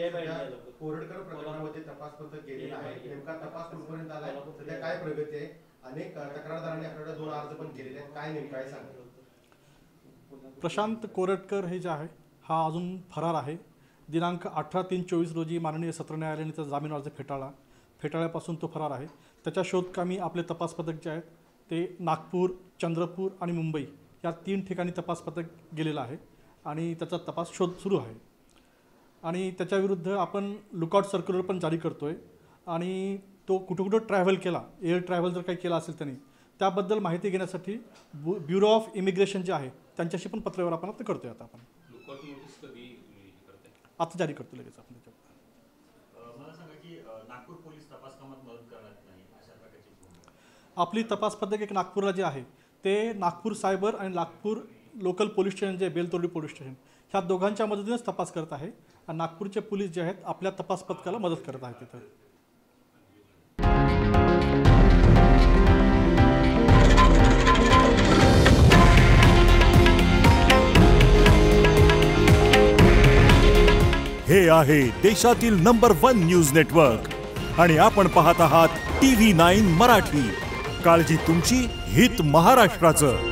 कोरडकर प्रकरणामध्ये तपास पथक गेलेला आहे, नेमका तपास कुठपर्यंत आलाय, सध्या काय प्रगती आहे? अनेक तक्रारदारांनी आपल्याकडे 2 अर्ज पण केलेले आहेत, काय नेमकं काय सांगा? प्रशांत कोरटकर हे जे आहे हा अजून फरार आहे। दिनांक 18/3/24 रोजी माननीय सत्र न्यायालयाने त्याचा जामीन अर्ज फेटाळल्यापासून तो फरार आहे। त्याच्या शोधकामी आपले तपास पथक जे आहेत ते नागपूर, चंद्रपूर आणि मुंबई या 3 ठिकाणी तपास पथक गेलेलं आहे आणि त्याचा तपास शोध सुरू आहे आणि त्याच्याविरुद्ध आपण लुकआउट सर्क्युलर पण जारी करतोय आणि तो कुठं ट्रॅव्हल केला, एअर ट्रॅव्हल जर काही केला असेल त्यांनी त्याबद्दल माहिती घेण्यासाठी ब्युरो ऑफ इमिग्रेशन जे आहे त्यांच्याशी पण पत्रव्यवहार आपण आता करतोय। आता आपण लुकआउट नोटीस कधी आता जारी करतो लगेच आपण त्याच्यावर। मला सांगा की नागपूर पोलीस तपास कामात मदत करणार नाही अशा प्रकारची भूमिका आपली तपास पथक एक नागपूरला जे आहे ते नागपूर सायबर आणि नागपूर लोकल पोलीस स्टेशन जे बेलतोर्डी पोलीस स्टेशन ह्या दोघांच्या मदतीनेच तपास करत आहे आणि नागपूरचे पोलीस जे आहेत आपल्या तपास पथकाला मदत करत आहेत तिथं। हे आहे देशातील नंबर 1 न्यूज नेटवर्क आणि आपण पाहत आहात TV9 मराठी। काळजी तुमची, हित महाराष्ट्राचं।